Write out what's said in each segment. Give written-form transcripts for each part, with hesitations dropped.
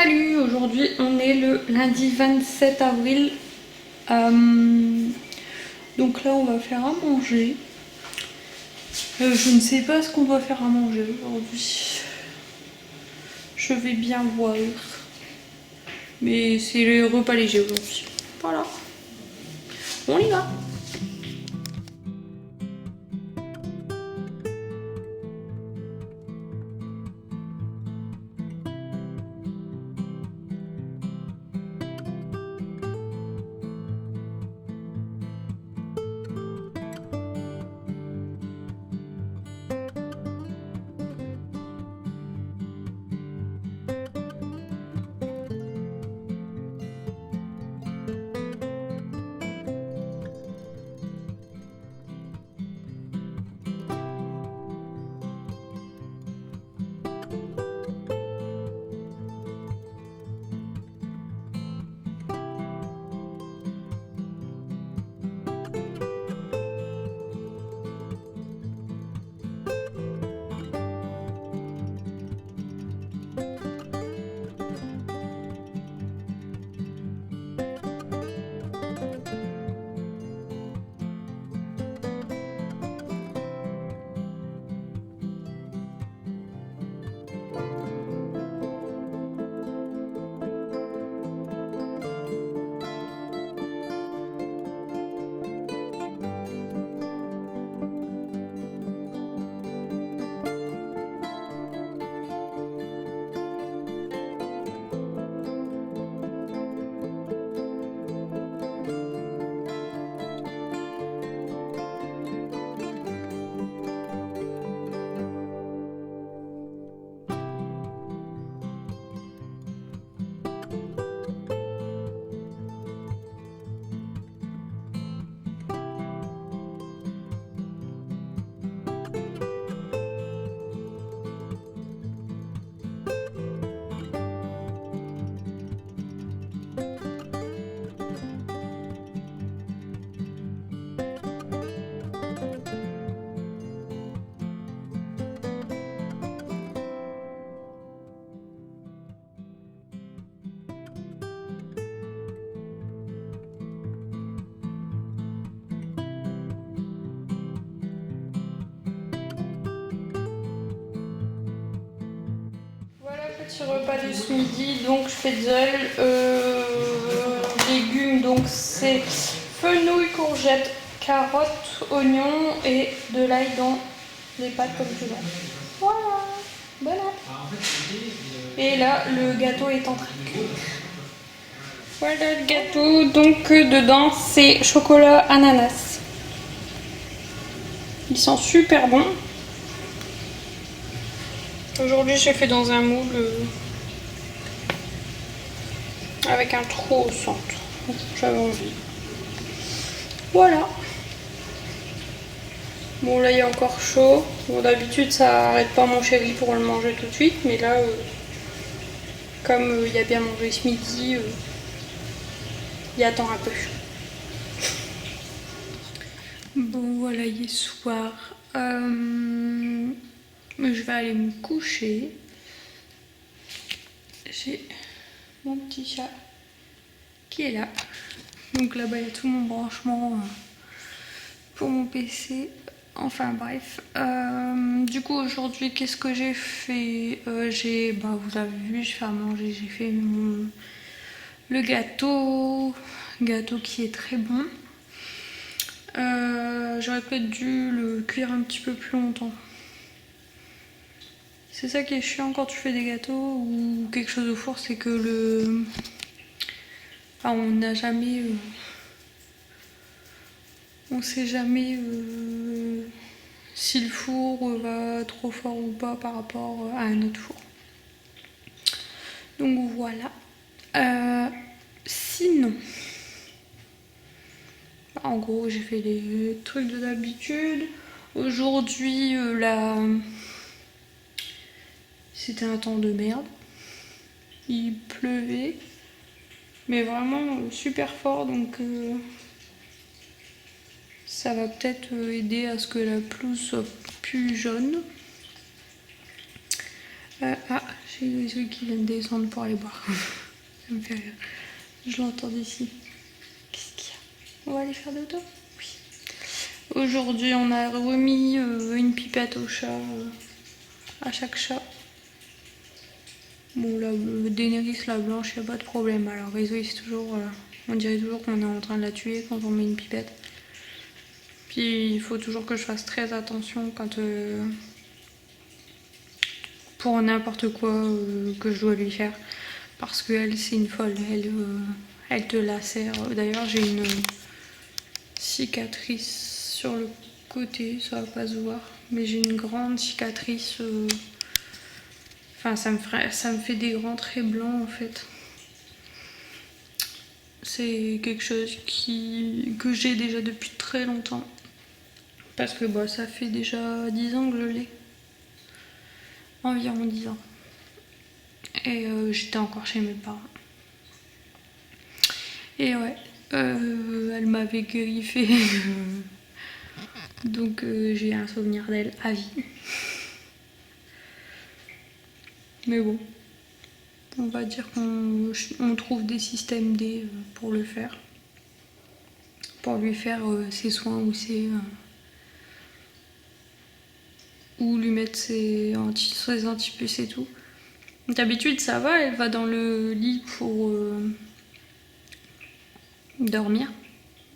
Salut, aujourd'hui on est le lundi 27 avril. Donc là on va faire à manger. Je ne sais pas ce qu'on doit faire à manger aujourd'hui. Je vais bien voir. Mais c'est le repas léger aujourd'hui. Voilà. On y va. Petit repas de ce midi, donc spétzle, légumes, donc c'est fenouil, courgettes, carottes, oignons et de l'ail dans des pâtes comme tu veux. Voilà, bon appétit. Et là, le gâteau est en train de cuire. Voilà le gâteau, donc dedans c'est chocolat ananas. Ils sont super bons. Aujourd'hui j'ai fait dans un moule avec un trou au centre. J'avais envie. Voilà. Bon là il est encore chaud. Bon d'habitude ça arrête pas mon chéri pour le manger tout de suite. Mais là comme il a bien mangé ce midi, il attend un peu. Bon voilà il est soir. Je vais aller me coucher. J'ai mon petit chat qui est là. Donc là-bas, il y a tout mon branchement pour mon PC. Enfin bref. Du coup, aujourd'hui, qu'est-ce que j'ai fait? Vous avez vu, je fais à manger. J'ai fait le gâteau. Gâteau qui est très bon. J'aurais peut-être dû le cuire un petit peu plus longtemps. C'est ça qui est chiant quand tu fais des gâteaux ou quelque chose au four, c'est que on n'a jamais... on sait jamais si le four va trop fort ou pas par rapport à un autre four. Donc voilà. Sinon... En gros, j'ai fait les trucs de d'habitude. Aujourd'hui, c'était un temps de merde. Il pleuvait. Mais vraiment super fort, donc ça va peut-être aider à ce que la pelouse soit plus jaune. j'ai les yeux qui viennent descendre pour aller boire. Ça me fait rire. Je l'entends d'ici. Qu'est-ce qu'il y a? On va aller faire dodo? Oui. Aujourd'hui, on a remis une pipette au chat, à chaque chat. Bon, la Daenerys, la blanche, il n'y a pas de problème. Alors, Rizzo, c'est toujours. On dirait toujours qu'on est en train de la tuer quand on met une pipette. Puis, il faut toujours que je fasse très attention quand. Pour n'importe quoi que je dois lui faire. Parce qu'elle, c'est une folle. Elle te lacère. D'ailleurs, j'ai une cicatrice sur le côté. Ça va pas se voir. Mais j'ai une grande cicatrice. Enfin, ça me fait des grands traits blancs en fait. C'est quelque chose que j'ai déjà depuis très longtemps. Parce que bah, ça fait déjà 10 ans que je l'ai. Environ 10 ans. Et j'étais encore chez mes parents. Et ouais, elle m'avait griffé. Donc j'ai un souvenir d'elle à vie. Mais bon, on va dire qu'on trouve des systèmes D pour le faire. Pour lui faire ses soins ou lui mettre ses antipuces et tout. D'habitude ça va, elle va dans le lit pour dormir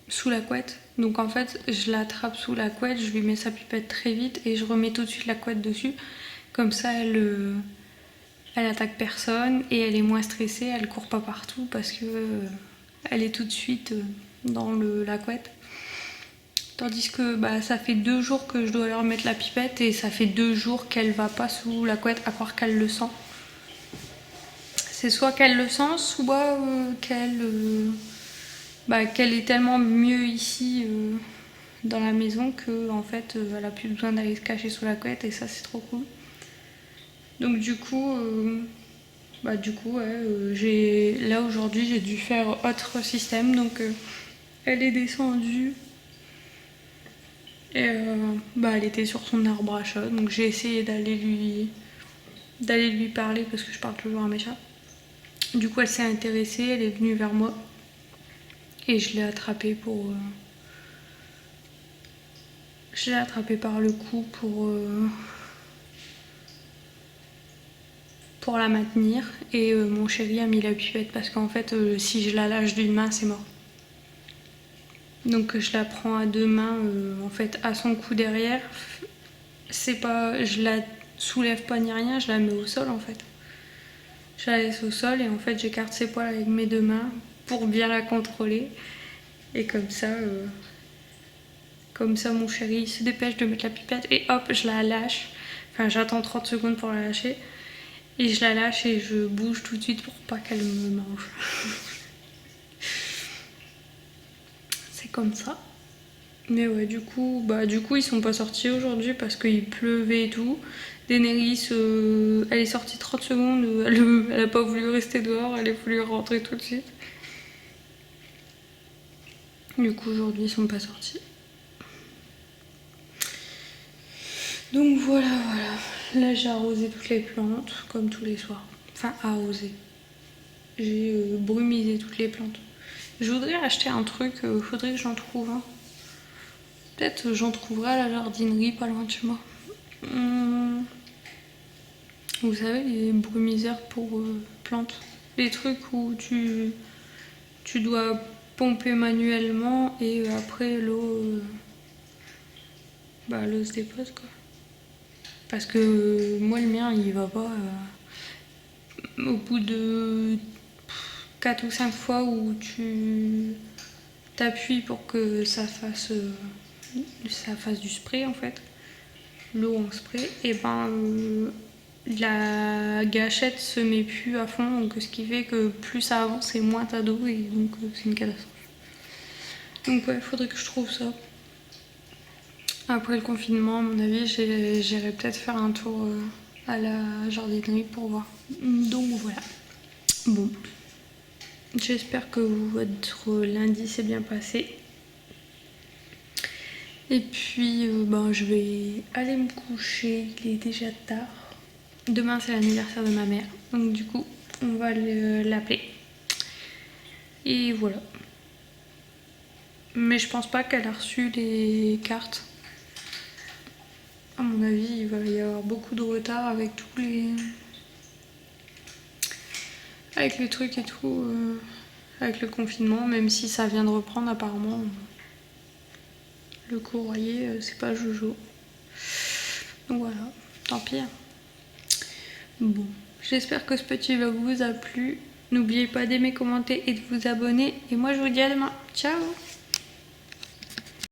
sous la couette. Donc en fait je l'attrape sous la couette, je lui mets sa pipette très vite et je remets tout de suite la couette dessus. Comme ça elle attaque personne et elle est moins stressée, elle court pas partout parce que elle est tout de suite dans la couette. Tandis que bah, ça fait 2 jours que je dois leur mettre la pipette et ça fait 2 jours qu'elle va pas sous la couette à croire qu'elle le sent. C'est soit qu'elle le sent, soit qu'elle est tellement mieux ici dans la maison que en fait elle a plus besoin d'aller se cacher sous la couette et ça c'est trop cool. Donc du coup ouais, là aujourd'hui j'ai dû faire autre système donc elle est descendue et elle était sur son arbre à chat donc j'ai essayé d'aller lui parler parce que je parle toujours à mes chats. Du coup elle s'est intéressée, elle est venue vers moi et je l'ai attrapée je l'ai attrapée par le cou pour la maintenir et mon chéri a mis la pipette parce qu'en fait si je la lâche d'une main c'est mort. Donc je la prends à 2 mains en fait à son cou derrière. C'est pas, je la soulève pas ni rien, je la mets au sol en fait. Je la laisse au sol et en fait j'écarte ses poils avec mes 2 mains pour bien la contrôler. Et comme ça mon chéri se dépêche de mettre la pipette et hop je la lâche. Enfin j'attends 30 secondes pour la lâcher. Et je la lâche et je bouge tout de suite pour pas qu'elle me mange. C'est comme ça. Mais ouais, du coup, ils sont pas sortis aujourd'hui parce qu'il pleuvait et tout. Daenerys, elle est sortie 30 secondes, elle a pas voulu rester dehors, elle a voulu rentrer tout de suite. Du coup, aujourd'hui, ils sont pas sortis. Donc voilà. Là, j'ai arrosé toutes les plantes, comme tous les soirs. Enfin, arrosé. J'ai brumisé toutes les plantes. Je voudrais acheter un truc, faudrait que j'en trouve un. Peut-être j'en trouverai à la jardinerie, pas loin de chez moi. Vous savez, les brumiseurs pour plantes. Les trucs où tu dois pomper manuellement et après l'eau l'eau se dépose quoi. Parce que moi le mien il va pas au bout de 4 ou 5 fois où tu t'appuies pour que ça fasse du spray en fait, l'eau en spray, et la gâchette se met plus à fond, donc ce qui fait que plus ça avance et moins t'as d'eau et donc c'est une catastrophe. Donc ouais, faudrait que je trouve ça. Après le confinement, à mon avis, j'irai peut-être faire un tour à la jardinerie pour voir. Donc voilà. Bon. J'espère que votre lundi s'est bien passé. Et puis je vais aller me coucher, il est déjà tard. demain c'est l'anniversaire de ma mère, donc du coup on va l'appeler. Et voilà. Mais je pense pas qu'elle a reçu les cartes. À mon avis, il va y avoir beaucoup de retard avec tous les... avec les trucs et tout, avec le confinement, même si ça vient de reprendre apparemment. Le courrier, c'est pas Jojo. Donc voilà, tant pis. Bon, j'espère que ce petit vlog vous a plu. N'oubliez pas d'aimer, commenter et de vous abonner. Et moi, je vous dis à demain. Ciao!